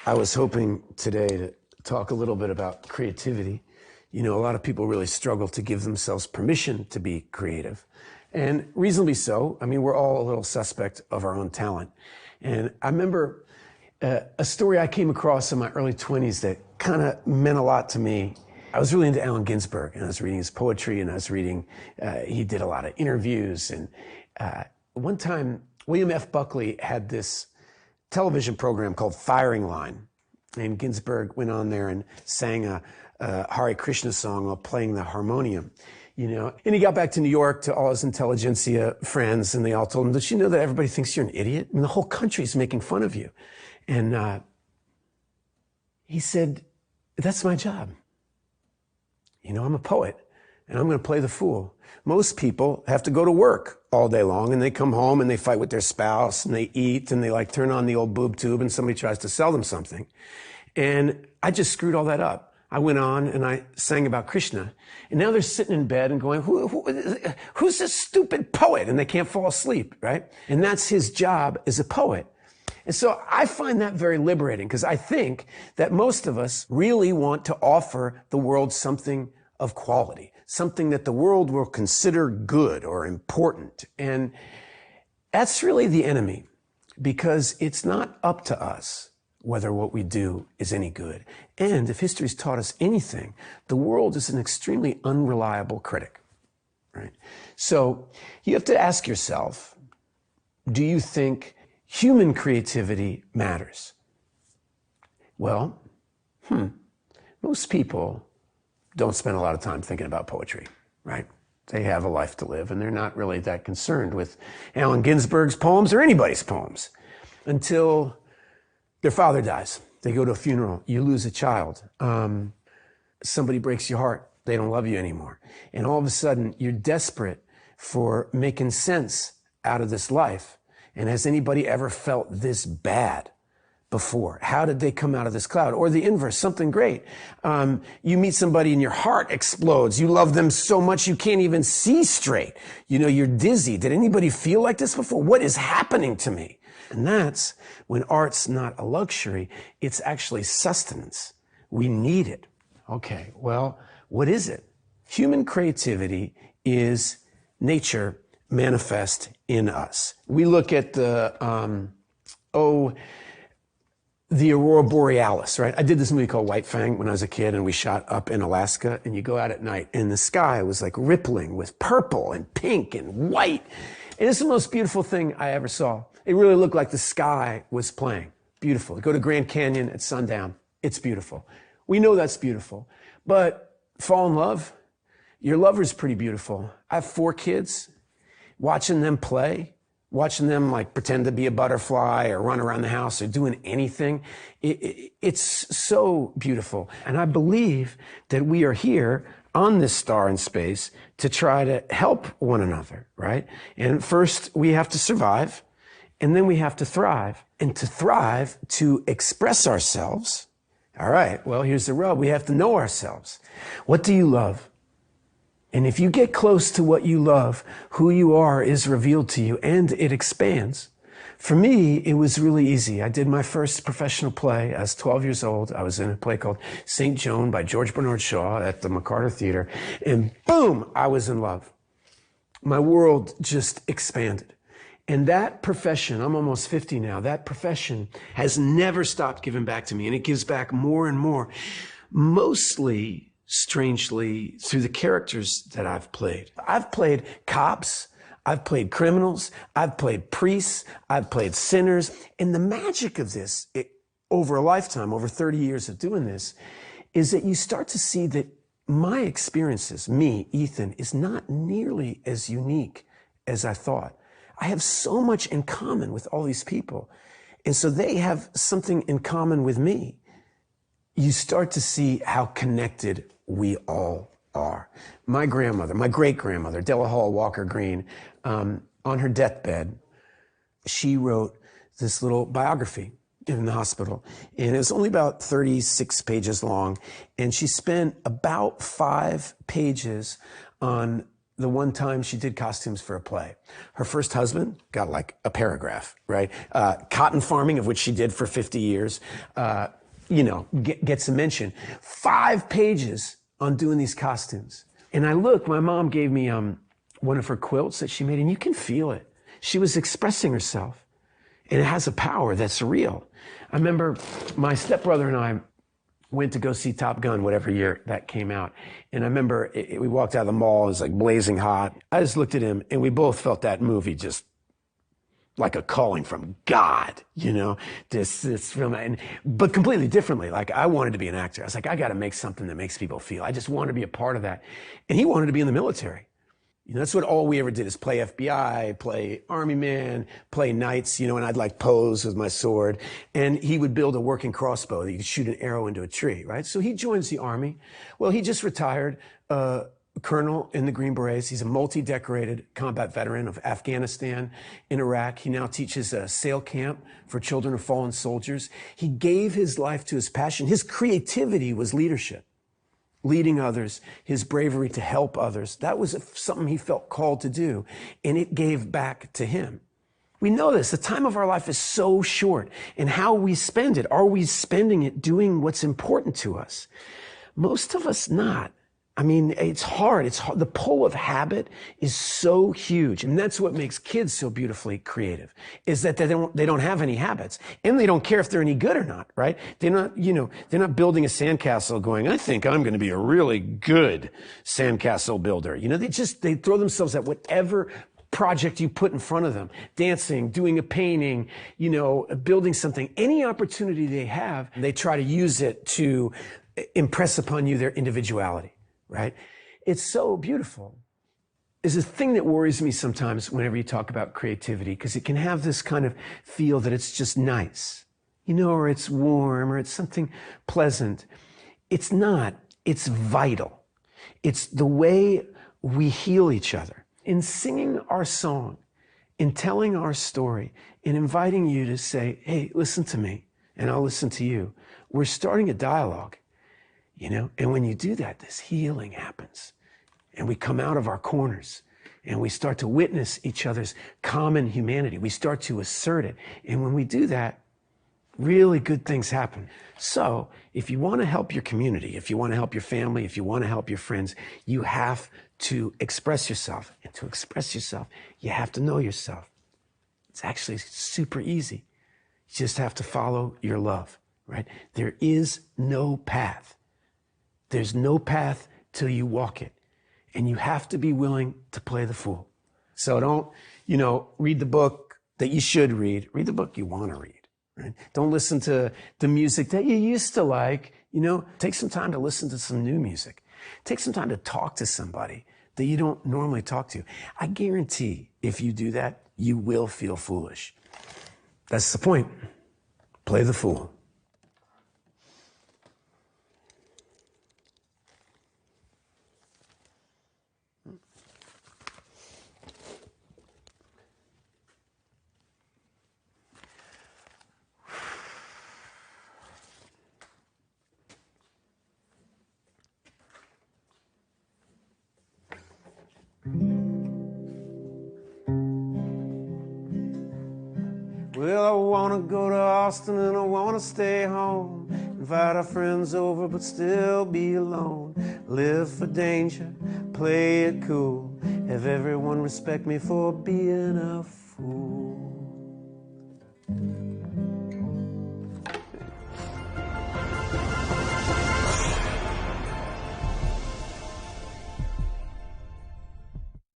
I was hoping today to talk a little bit about creativity. You know, a lot of people really struggle to give themselves permission to be creative, and reasonably so. I mean, we're all a little suspect of our own talent. And I remember a story I came across in my early 20s that kind of meant a lot to me. I was really into Allen Ginsberg, and I was reading his poetry, and I was reading, he did a lot of interviews. And one time, William F. Buckley had this television program called Firing Line. And Ginsberg went on there and sang a Hare Krishna song while playing the harmonium, you know. And he got back to New York to all his intelligentsia friends, and they all told him, "Don't you know that everybody thinks you're an idiot? I mean, the whole country's making fun of you." And he said, "That's my job. You know, I'm a poet, and I'm going to play the fool. Most people have to go to work all day long, and they come home and they fight with their spouse, and they eat, and they like turn on the old boob tube, and somebody tries to sell them something. And I just screwed all that up. I went on and I sang about Krishna, and now they're sitting in bed and going, who's this stupid poet?" And they can't fall asleep, right? And that's his job as a poet. And so I find that very liberating, because I think that most of us really want to offer the world something of quality, something that the world will consider good or important. And that's really the enemy, because it's not up to us whether what we do is any good. And if history's taught us anything, the world is an extremely unreliable critic, right? So you have to ask yourself, do you think human creativity matters? Well, most people don't spend a lot of time thinking about poetry, right? They have a life to live, and they're not really that concerned with Allen Ginsberg's poems or anybody's poems until their father dies. They go to a funeral, you lose a child, somebody breaks your heart, they don't love you anymore. And all of a sudden, you're desperate for making sense out of this life. And has anybody ever felt this bad before? How did they come out of this cloud? Or the inverse, something great. You meet somebody and your heart explodes. You love them so much you can't even see straight. You know, you're dizzy. Did anybody feel like this before? What is happening to me? And that's when art's not a luxury, it's actually sustenance. We need it. Okay, well, what is it? Human creativity is nature manifest in us. We look at the Aurora Borealis, right? I did this movie called White Fang when I was a kid, and we shot up in Alaska, and you go out at night and the sky was like rippling with purple and pink and white. And it's the most beautiful thing I ever saw. It really looked like the sky was playing. Beautiful. Go to Grand Canyon at sundown. It's beautiful. We know that's beautiful. But fall in love, your lover's pretty beautiful. I have 4 kids. Watching them play, watching them like pretend to be a butterfly or run around the house or doing anything, it's so beautiful. And I believe that we are here on this star in space to try to help one another, right? And first we have to survive, and then we have to thrive. And to thrive, to express ourselves, all right, well, here's the rub. We have to know ourselves. What do you love? And if you get close to what you love, who you are is revealed to you, and it expands. For me, it was really easy. I did my first professional play. I was 12 years old. I was in a play called St. Joan by George Bernard Shaw at the McCarter Theater. And boom, I was in love. My world just expanded. And that profession, I'm almost 50 now, that profession has never stopped giving back to me. And it gives back more and more, mostly strangely, through the characters that I've played. I've played cops, I've played criminals, I've played priests, I've played sinners. And the magic of this, over a lifetime, over 30 years of doing this, is that you start to see that my experiences, me, Ethan, is not nearly as unique as I thought. I have so much in common with all these people. And so they have something in common with me. You start to see how connected we all are. My grandmother, my great-grandmother, Della Hall Walker Green, on her deathbed, she wrote this little biography in the hospital. And it was only about 36 pages long. And she spent about 5 pages on the one time she did costumes for a play. Her first husband got like a paragraph, right? Cotton farming, of which she did for 50 years, gets a mention. 5 pages on doing these costumes. And I look, my mom gave me one of her quilts that she made, and you can feel it. She was expressing herself, and it has a power that's real. I remember my stepbrother and I went to go see Top Gun, whatever year that came out. And I remember we walked out of the mall, it was like blazing hot. I just looked at him, and we both felt that movie just like a calling from God, this film, but completely differently. Like, I wanted to be an actor. I was like, I got to make something that makes people feel. I just wanted to be a part of that. And he wanted to be in the military. That's what all we ever did, is play FBI, play Army man, play knights, and I'd like pose with my sword. And he would build a working crossbow that you could shoot an arrow into a tree, right? So he joins the Army. Well, he just retired, colonel in the Green Berets. He's a multi-decorated combat veteran of Afghanistan and Iraq. He now teaches a sail camp for children of fallen soldiers. He gave his life to his passion. His creativity was leadership. Leading others, his bravery to help others. That was something he felt called to do, and it gave back to him. We know this. The time of our life is so short, and how we spend it. Are we spending it doing what's important to us? Most of us not. I mean, it's hard. It's hard. The pull of habit is so huge. And that's what makes kids so beautifully creative, is that they don't have any habits, and they don't care if they're any good or not, right? They're not building a sandcastle going, I think I'm going to be a really good sandcastle builder. They throw themselves at whatever project you put in front of them, dancing, doing a painting, building something, any opportunity they have, they try to use it to impress upon you their individuality. Right? It's so beautiful. There's a thing that worries me sometimes whenever you talk about creativity, because it can have this kind of feel that it's just nice, or it's warm, or it's something pleasant. It's not. It's vital. It's the way we heal each other. In singing our song, in telling our story, in inviting you to say, hey, listen to me, and I'll listen to you, we're starting a dialogue. And when you do that, this healing happens. And we come out of our corners, and we start to witness each other's common humanity. We start to assert it. And when we do that, really good things happen. So if you want to help your community, if you want to help your family, if you want to help your friends, you have to express yourself. And to express yourself, you have to know yourself. It's actually super easy. You just have to follow your love, right? There is no path. There's no path till you walk it. And you have to be willing to play the fool. So don't, read the book that you should read. Read the book you want to read, right? Don't listen to the music that you used to like. Take some time to listen to some new music. Take some time to talk to somebody that you don't normally talk to. I guarantee if you do that, you will feel foolish. That's the point. Play the fool. Well, I want to go to Austin and I want to stay home. Invite our friends over but still be alone. Live for danger, play it cool. Have everyone respect me for being a fool.